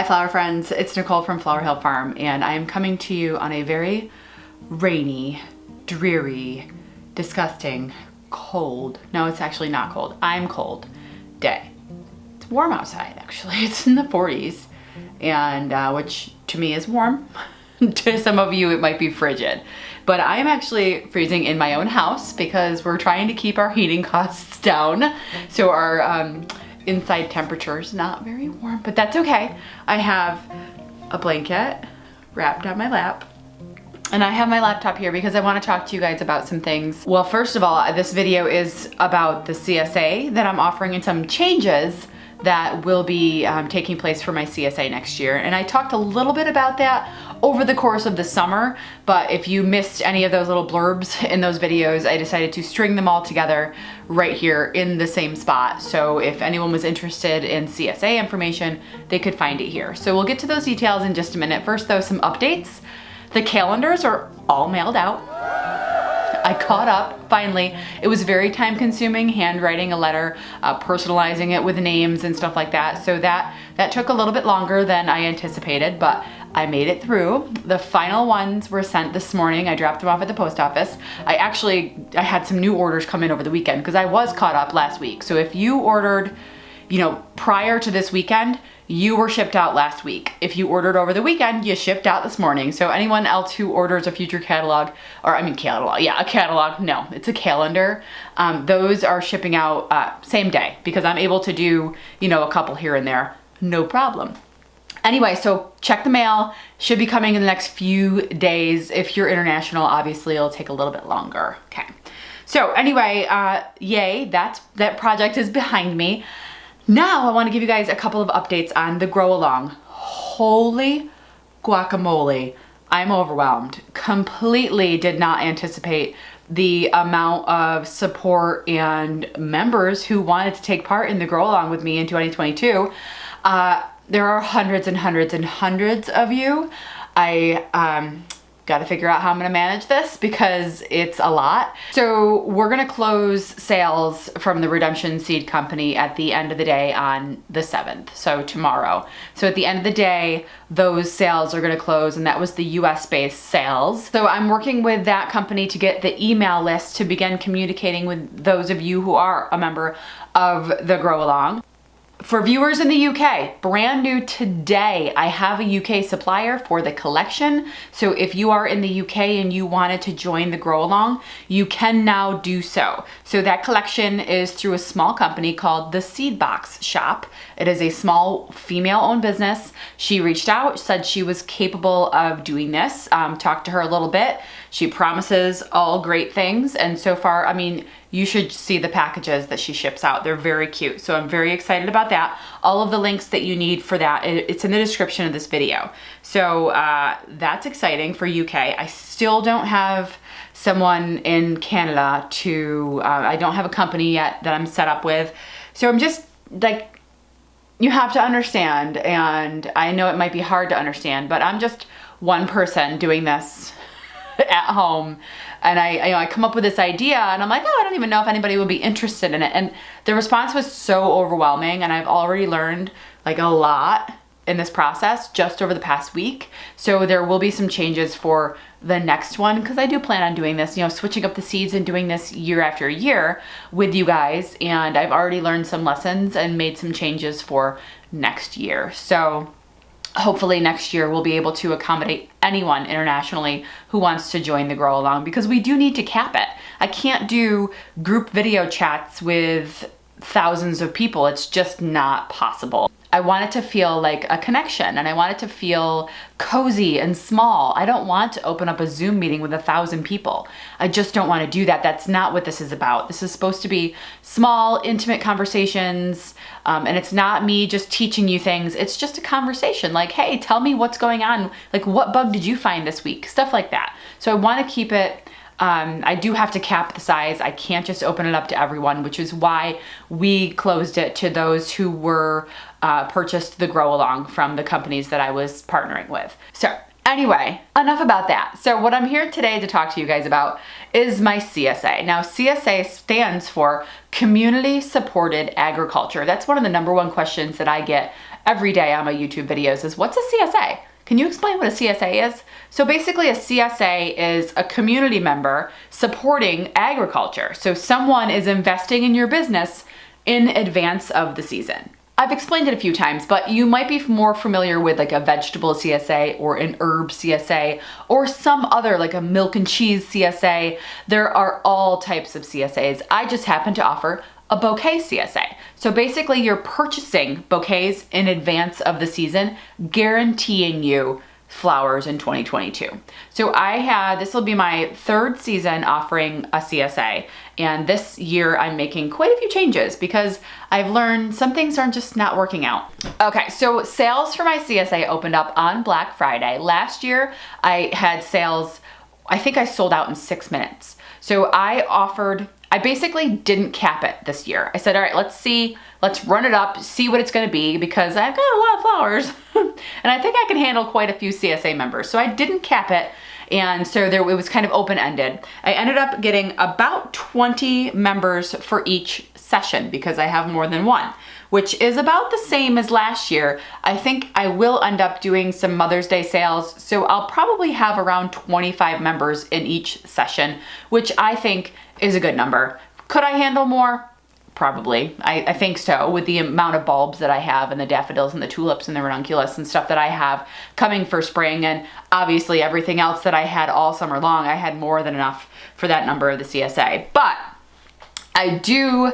flower friends, it's Nicole from Flower Hill Farm, and I am coming to you on a very rainy, dreary, disgusting, cold, no, it's actually not cold, I'm cold day. It's warm outside actually, it's in the 40s, and which to me is warm. To some of you it might be frigid, but I am actually freezing in my own house because we're trying to keep our heating costs down, so our inside temperature is not very warm, but that's okay. I have a blanket wrapped on my lap, and I have my laptop here because I want to talk to you guys about some things. Well, first of all, this video is about the CSA that I'm offering and some changes that will be taking place for my CSA next year. And I talked a little bit about that over the course of the summer, but if you missed any of those little blurbs in those videos, I decided to string them all together right here in the same spot. So if anyone was interested in CSA information, they could find it here. So we'll get to those details in just a minute. First though, some updates. The calendars are all mailed out. I caught up finally. It was very time consuming handwriting a letter, personalizing it with names and stuff like that. So that took a little bit longer than I anticipated, but I made it through. The final ones were sent this morning. I dropped them off at the post office. I had some new orders come in over the weekend because I was caught up last week. So if you ordered, prior to this weekend, you were shipped out last week. If you ordered over the weekend, you shipped out this morning. So anyone else who orders a future catalog, a catalog, no, it's a calendar. Those are shipping out same day because I'm able to do, a couple here and there, no problem. Anyway, so check the mail, should be coming in the next few days. If you're international, obviously it'll take a little bit longer. Okay. So anyway, yay, that project is behind me. Now I want to give you guys a couple of updates on the grow along. Holy guacamole, I'm overwhelmed. Completely did not anticipate the amount of support and members who wanted to take part in the grow along with me in 2022. There are hundreds and hundreds and hundreds of you. I got to figure out how I'm going to manage this because it's a lot. So we're going to close sales from the Redemption Seed Company at the end of the day on the 7th, so tomorrow. So at the end of the day, those sales are going to close, and that was the US-based sales. So I'm working with that company to get the email list to begin communicating with those of you who are a member of the Grow Along. For viewers in the UK, brand new today, I have a UK supplier for the collection. So if you are in the UK and you wanted to join the Grow Along, you can now do so. So that collection is through a small company called the Seed Box Shop. It is a small female-owned business. She reached out, said she was capable of doing this. Talked to her a little bit. She promises all great things. And so far, you should see the packages that she ships out. They're very cute. So I'm very excited about that. All of the links that you need for that, it's in the description of this video. So that's exciting for UK. I still don't have someone in Canada I don't have a company yet that I'm set up with. So I'm just like, you have to understand, and I know it might be hard to understand, but I'm just one person doing this at home. And I come up with this idea and I'm like, oh, I don't even know if anybody would be interested in it. And the response was so overwhelming, and I've already learned like a lot in this process just over the past week. So there will be some changes for the next one because I do plan on doing this, switching up the seeds and doing this year after year with you guys. And I've already learned some lessons and made some changes for next year. So hopefully next year we'll be able to accommodate anyone internationally who wants to join the Grow Along, because we do need to cap it. I can't do group video chats with thousands of people. It's just not possible. I want it to feel like a connection, and I want it to feel cozy and small. I don't want to open up a Zoom meeting with 1,000 people. I just don't want to do that. That's not what this is about. This is supposed to be small, intimate conversations, and it's not me just teaching you things. It's just a conversation like, hey, tell me what's going on. Like, what bug did you find this week? Stuff like that. So I want to keep it I do have to cap the size. I can't just open it up to everyone, which is why we closed it to those who were purchased the Grow Along from the companies that I was partnering with. So anyway, enough about that. So what I'm here today to talk to you guys about is my CSA. Now, CSA stands for Community Supported Agriculture. That's one of the #1 questions that I get every day on my YouTube videos is, what's a CSA? Can you explain what a CSA is? So basically a CSA is a community member supporting agriculture. So someone is investing in your business in advance of the season. I've explained it a few times, but you might be more familiar with like a vegetable CSA or an herb CSA or some other like a milk and cheese CSA. There are all types of CSAs. I just happen to offer a bouquet CSA. So basically you're purchasing bouquets in advance of the season, guaranteeing you flowers in 2022. So this will be my third season offering a CSA. And this year I'm making quite a few changes because I've learned some things are just not working out. Okay, so sales for my CSA opened up on Black Friday. Last year I had sales, I think I sold out in 6 minutes. So I basically didn't cap it this year. I said, all right, let's run it up, see what it's gonna be, because I've got a lot of flowers and I think I can handle quite a few CSA members. So I didn't cap it. And so it was kind of open-ended. I ended up getting about 20 members for each session because I have more than one, which is about the same as last year. I think I will end up doing some Mother's Day sales. So I'll probably have around 25 members in each session, which I think is a good number. Could I handle more? Probably. I think so, with the amount of bulbs that I have and the daffodils and the tulips and the ranunculus and stuff that I have coming for spring, and obviously everything else that I had all summer long. I had more than enough for that number of the CSA. But I do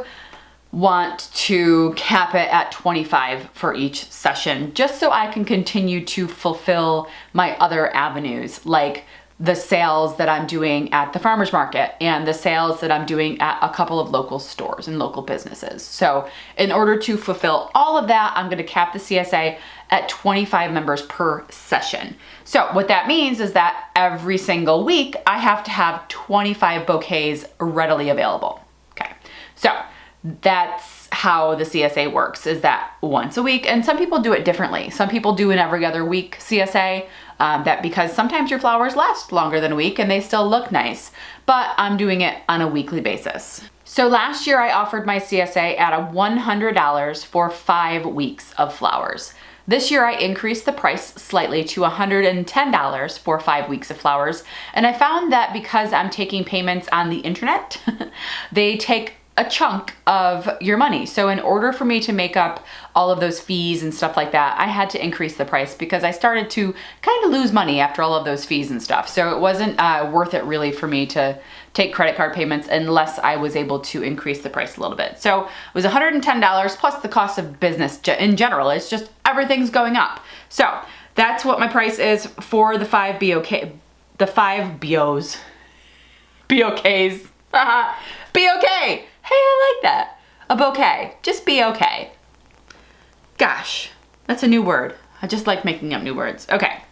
want to cap it at 25 for each session, just so I can continue to fulfill my other avenues, like the sales that I'm doing at the farmer's market and the sales that I'm doing at a couple of local stores and local businesses. So in order to fulfill all of that, I'm gonna cap the CSA at 25 members per session. So what that means is that every single week, I have to have 25 bouquets readily available. Okay, so that's how the CSA works, is that once a week. And some people do it differently. Some people do an every other week CSA, because sometimes your flowers last longer than a week and they still look nice, but I'm doing it on a weekly basis. So last year I offered my CSA at $100 for 5 weeks of flowers. This year I increased the price slightly to $110 for 5 weeks of flowers. And I found that because I'm taking payments on the internet, they take a chunk of your money. So in order for me to make up all of those fees and stuff like that, I had to increase the price because I started to kind of lose money after all of those fees and stuff. So it wasn't worth it really for me to take credit card payments unless I was able to increase the price a little bit. So it was $110 plus the cost of business in general. It's just everything's going up. So that's what my price is for the 5 BOKs. Be okay. Hey, I like that. A bouquet. Just be okay. Gosh, that's a new word. I just like making up new words. Okay.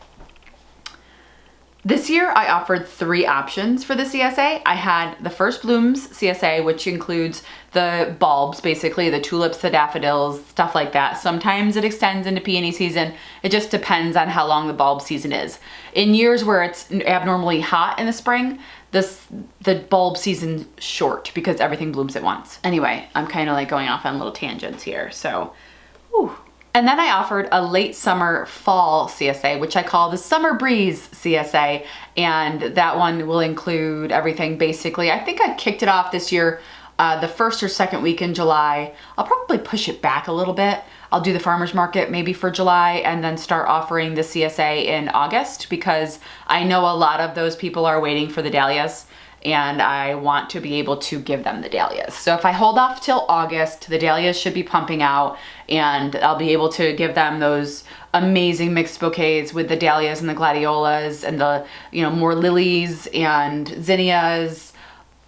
This year I offered 3 options for the CSA. I had the First Blooms CSA, which includes the bulbs, basically the tulips, the daffodils, stuff like that. Sometimes it extends into peony season. It just depends on how long the bulb season is. In years where it's abnormally hot in the spring, the bulb season's short because everything blooms at once. Anyway, I'm kind of like going off on little tangents here, so, whew. And then I offered a late summer fall CSA, which I call the Summer Breeze CSA. And that one will include everything basically. I think I kicked it off this year, the first or second week in July. I'll probably push it back a little bit. I'll do the farmer's market maybe for July and then start offering the CSA in August because I know a lot of those people are waiting for the dahlias and I want to be able to give them the dahlias. So if I hold off till August, the dahlias should be pumping out and I'll be able to give them those amazing mixed bouquets with the dahlias and the gladiolas and the, more lilies and zinnias,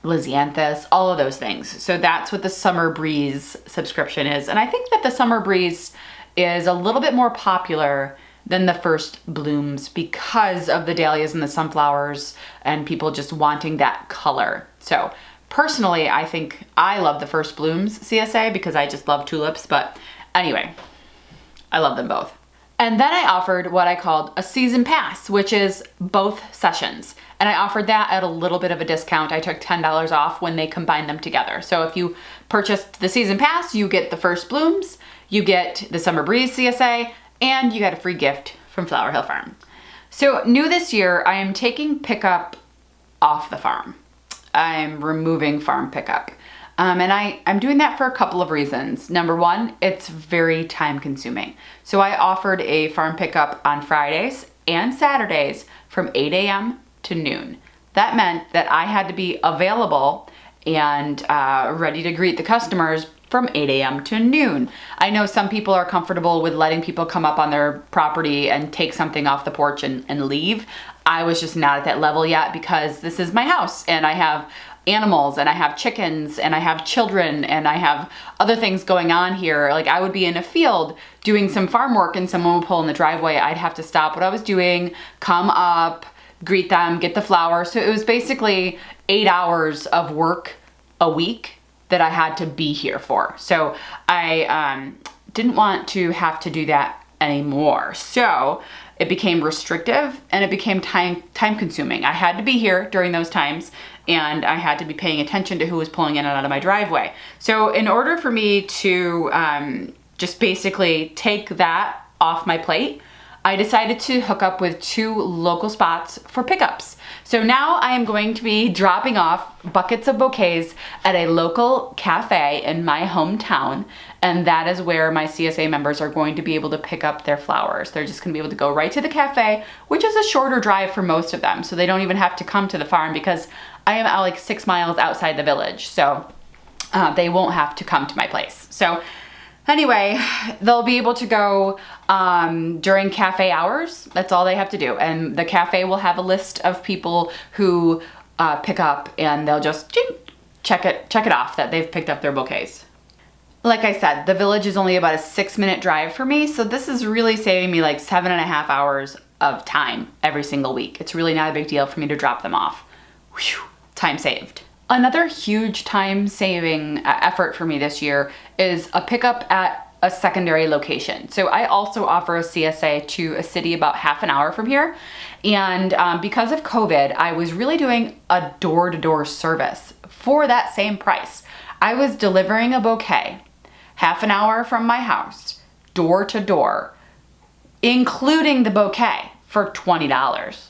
Lysianthus, all of those things. So that's what the Summer Breeze subscription is. And I think that the Summer Breeze is a little bit more popular than the First Blooms because of the dahlias and the sunflowers and people just wanting that color. So personally, I think I love the First Blooms CSA because I just love tulips. But anyway, I love them both. And then I offered what I called a season pass, which is both sessions. And I offered that at a little bit of a discount. I took $10 off when they combined them together. So if you purchased the season pass, you get the First Blooms, you get the Summer Breeze CSA, and you get a free gift from Flower Hill Farm. So new this year, I am taking pickup off the farm. I'm removing farm pickup. And I'm doing that for a couple of reasons. Number one, it's very time consuming. So I offered a farm pickup on Fridays and Saturdays from 8 a.m. to noon. That meant that I had to be available and ready to greet the customers from 8 a.m. to noon. I know some people are comfortable with letting people come up on their property and take something off the porch and leave. I was just not at that level yet because this is my house and I have animals and I have chickens and I have children and I have other things going on here. Like I would be in a field doing some farm work and someone would pull in the driveway. I'd have to stop what I was doing, come up, greet them, get the flowers. So it was basically 8 hours of work a week that I had to be here for. So I didn't want to have to do that anymore. So it became restrictive and it became time consuming. I had to be here during those times and I had to be paying attention to who was pulling in and out of my driveway. So in order for me to just basically take that off my plate, I decided to hook up with 2 local spots for pickups. So now I am going to be dropping off buckets of bouquets at a local cafe in my hometown, and that is where my CSA members are going to be able to pick up their flowers. They're just gonna be able to go right to the cafe, which is a shorter drive for most of them, so they don't even have to come to the farm because I am like 6 miles outside the village, so they won't have to come to my place. So anyway, they'll be able to go during cafe hours. That's all they have to do. And the cafe will have a list of people who pick up and they'll just check it off that they've picked up their bouquets. Like I said, the village is only about a 6-minute drive for me. So this is really saving me like 7.5 hours of time every single week. It's really not a big deal for me to drop them off. Whew, time saved. Another huge time-saving effort for me this year is a pickup at a secondary location. So I also offer a CSA to a city about half an hour from here. And because of COVID, I was really doing a door-to-door service for that same price. I was delivering a bouquet half an hour from my house, door to door, including the bouquet for $20.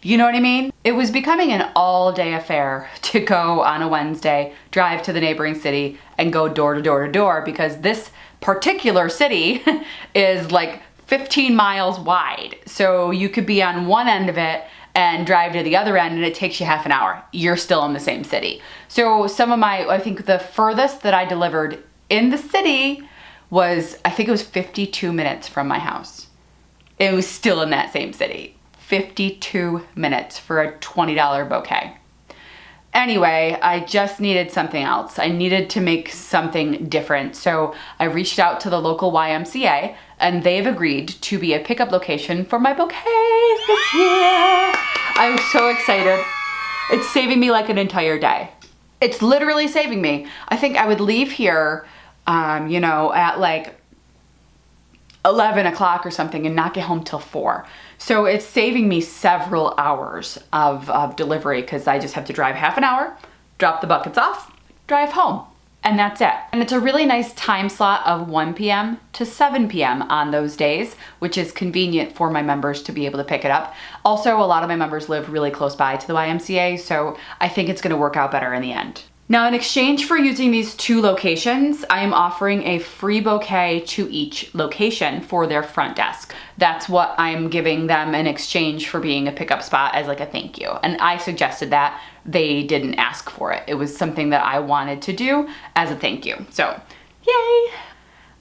You know what I mean? It was becoming an all-day affair to go on a Wednesday, drive to the neighboring city, and go door to door to door because this particular city is like 15 miles wide. So you could be on one end of it and drive to the other end and it takes you half an hour. You're still in the same city. So I think the furthest that I delivered in the city was, I think it was 52 minutes from my house. It was still in that same city. 52 minutes for a $20 bouquet. Anyway, I just needed something else. I needed to make something different. So I reached out to the local YMCA and they've agreed to be a pickup location for my bouquets this year. I'm so excited. It's saving me like an entire day. It's literally saving me. I think I would leave here, at like 11 o'clock or something and not get home till 4. So it's saving me several hours of delivery because I just have to drive half an hour, drop the buckets off, drive home, and that's it. And it's a really nice time slot of 1 p.m. to 7 p.m. on those days, which is convenient for my members to be able to pick it up. Also, a lot of my members live really close by to the YMCA, so I think it's gonna work out better in the end. Now, in exchange for using these 2 locations, I am offering a free bouquet to each location for their front desk. That's what I'm giving them in exchange for being a pickup spot as like a thank you. And I suggested that. They didn't ask for it. It was something that I wanted to do as a thank you. So, yay!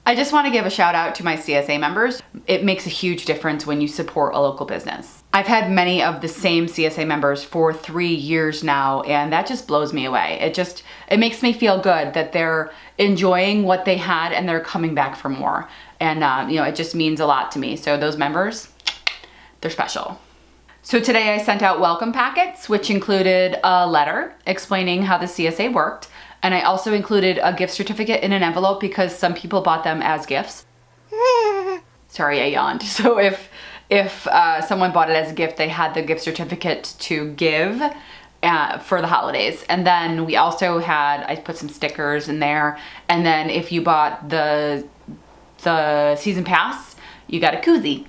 I just want to give a shout out to my CSA members. It makes a huge difference when you support a local business. I've had many of the same CSA members for 3 years now, and that just blows me away. It makes me feel good that they're enjoying what they had and they're coming back for more. And it just means a lot to me. So those members, they're special. So today I sent out welcome packets, which included a letter explaining how the CSA worked. And I also included a gift certificate in an envelope because some people bought them as gifts. Sorry, I yawned. So if someone bought it as a gift, they had the gift certificate to give for the holidays. And then we also I put some stickers in there. And then if you bought the the season pass, you got a koozie.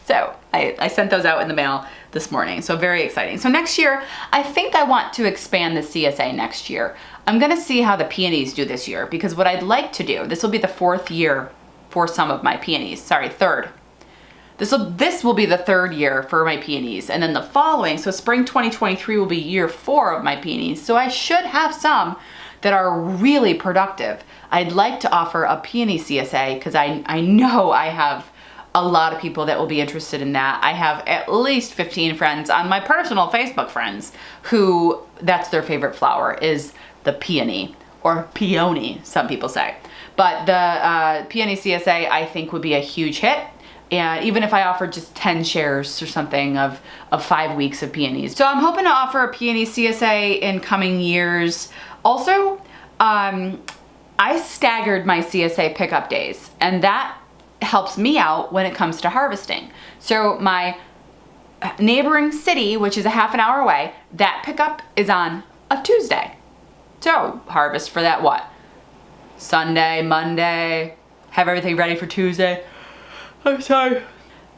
So I sent those out in the mail this morning. So very exciting. So next year, I think I want to expand the CSA next year. I'm gonna see how the peonies do this year, because what I'd like to do, this will be the 4th year for some of my peonies. Sorry, 3rd. This will be the 3rd year for my peonies, and then the following, so spring 2023 will be year 4 of my peonies. So I should have some that are really productive. I'd like to offer a Peony CSA because I know I have a lot of people that will be interested in that. I have at least 15 friends on my personal Facebook friends who that's their favorite flower is the peony, or peony, some people say. But the Peony CSA I think would be a huge hit. And even if I offered just 10 shares or something of 5 weeks of peonies. So I'm hoping to offer a Peony CSA in coming years. Also, I staggered my CSA pickup days, and that helps me out when it comes to harvesting. So my neighboring city, which is a half an hour away, that pickup is on a Tuesday. So harvest for that what? Sunday, Monday, have everything ready for Tuesday. I'm sorry.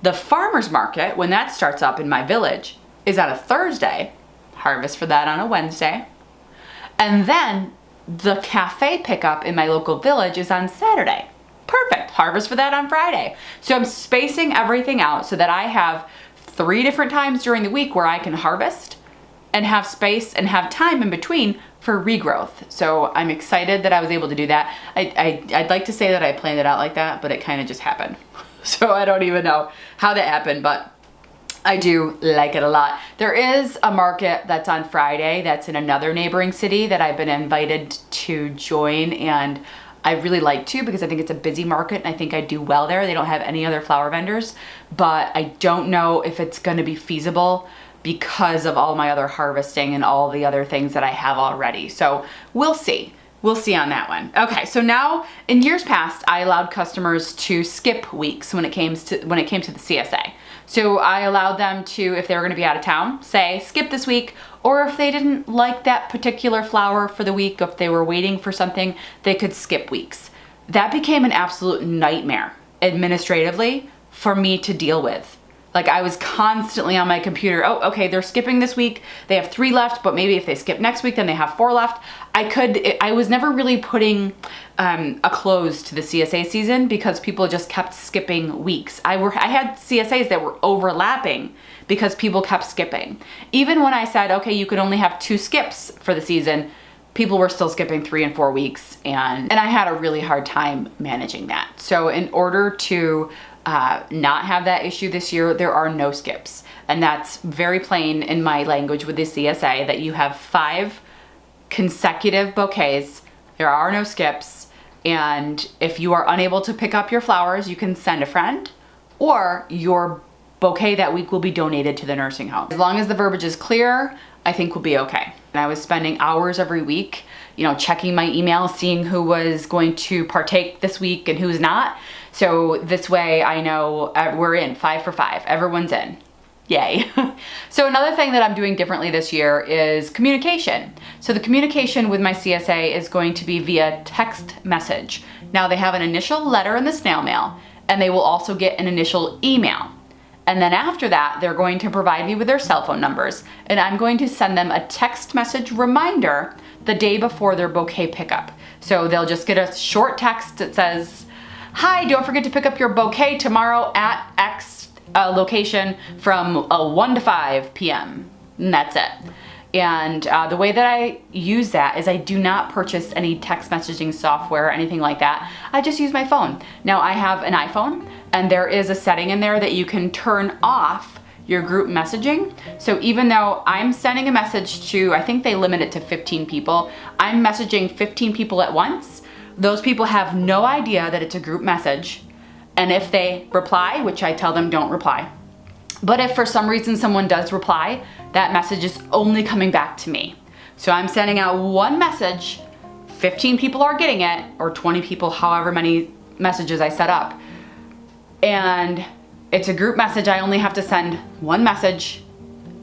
The farmer's market, when that starts up in my village, is on a Thursday. Harvest for that on a Wednesday. And then the cafe pickup in my local village is on Saturday. Perfect. Harvest for that on Friday. So I'm spacing everything out so that I have 3 different times during the week where I can harvest and have space and have time in between for regrowth. So I'm excited that I was able to do that. I'd like to say that I planned it out like that, but it kind of just happened. So I don't even know how that happened, but I do like it a lot. There is a market that's on Friday that's in another neighboring city that I've been invited to join, and I really like to because I think it's a busy market and I think I do well there. They don't have any other flower vendors, but I don't know if it's going to be feasible because of all my other harvesting and all the other things that I have already. So we'll see. We'll see on that one. Okay, so now in years past, I allowed customers to skip weeks when it came to the CSA. So I allowed them to, if they were gonna be out of town, say skip this week, or if they didn't like that particular flower for the week, if they were waiting for something, they could skip weeks. That became an absolute nightmare administratively for me to deal with. Like I was constantly on my computer, oh, okay, they're skipping this week. They have 3 left, but maybe if they skip next week, then they have 4 left. I was never really putting a close to the CSA season because people just kept skipping weeks. I had CSAs that were overlapping because people kept skipping. Even when I said, okay, you could only have 2 skips for the season, people were still skipping 3 and 4 weeks, and I had a really hard time managing that. So in order to not have that issue this year, there are no skips. And that's very plain in my language with the CSA that you have 5 consecutive bouquets. There are no skips. And if you are unable to pick up your flowers, you can send a friend, or your bouquet that week will be donated to the nursing home. As long as the verbiage is clear, I think we'll be okay. And I was spending hours every week, checking my email, seeing who was going to partake this week and who's not. So this way I know we're in 5 for 5. Everyone's in. Yay. So another thing that I'm doing differently this year is communication. So the communication with my CSA is going to be via text message. Now they have an initial letter in the snail mail, and they will also get an initial email. And then after that, they're going to provide me with their cell phone numbers, and I'm going to send them a text message reminder the day before their bouquet pickup. So they'll just get a short text that says, hi, don't forget to pick up your bouquet tomorrow at X location from 1 to 5 p.m. And that's it. And the way that I use that is I do not purchase any text messaging software or anything like that. I just use my phone. Now I have an iPhone, and there is a setting in there that you can turn off your group messaging. So even though I'm sending a message to, I think they limit it to 15 people, I'm messaging 15 people at once. Those people have no idea that it's a group message. And if they reply, which I tell them don't reply, but if for some reason someone does reply, that message is only coming back to me. So I'm sending out one message, 15 people are getting it, or 20 people, however many messages I set up. And it's a group message. I only have to send one message,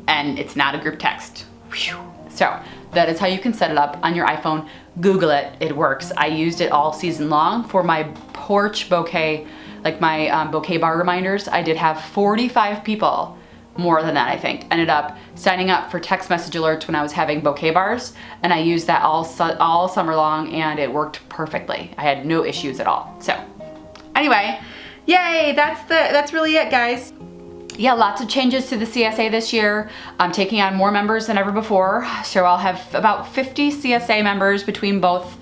and it's not a group text. Whew. So that is how you can set it up on your iPhone. Google it, it works. I used it all season long for my torch Bouquet, like my Bouquet bar reminders, I did have 45 people, more than that I think, ended up signing up for text message alerts when I was having Bouquet bars, and I used that all summer long, and it worked perfectly. I had no issues at all. So anyway, yay, that's really it, guys. Yeah, lots of changes to the CSA this year. I'm taking on more members than ever before. So I'll have about 50 CSA members between both,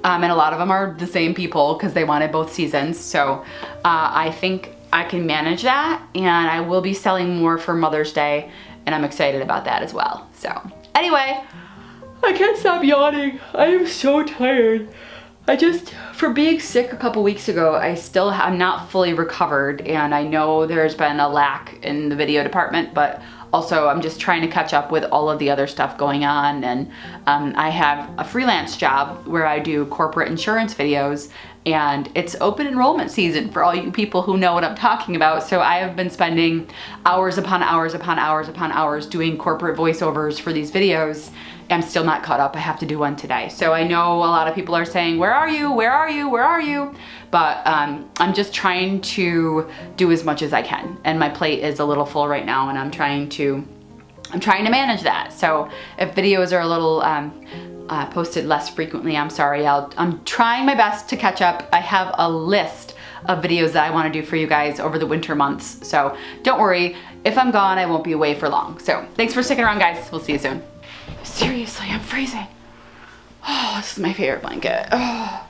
and a lot of them are the same people because they wanted both seasons. So I think I can manage that, and I will be selling more for Mother's Day, and I'm excited about that as well. So anyway, I can't stop yawning. I am so tired. For being sick a couple weeks ago, I'm not fully recovered, and I know there's been a lack in the video department, but also I'm just trying to catch up with all of the other stuff going on. And I have a freelance job where I do corporate insurance videos, and it's open enrollment season for all you people who know what I'm talking about. So I have been spending hours upon hours upon hours upon hours doing corporate voiceovers for these videos. I'm still not caught up. I have to do one today. So I know a lot of people are saying, where are you? Where are you? Where are you? But I'm just trying to do as much as I can. And my plate is a little full right now, and I'm trying to manage that. So if videos are a little posted less frequently, I'm sorry. I'm trying my best to catch up. I have a list of videos that I want to do for you guys over the winter months. So don't worry. If I'm gone, I won't be away for long. So thanks for sticking around, guys. We'll see you soon. Seriously, I'm freezing. Oh, this is my favorite blanket. Oh,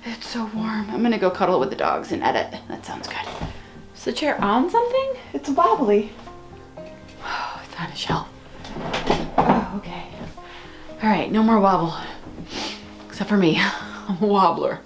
it's so warm. I'm gonna go cuddle with the dogs and edit. That sounds good. Is the chair on something? It's wobbly. Oh, it's on a shelf. Oh, okay. All right, no more wobble. Except for me. I'm a wobbler.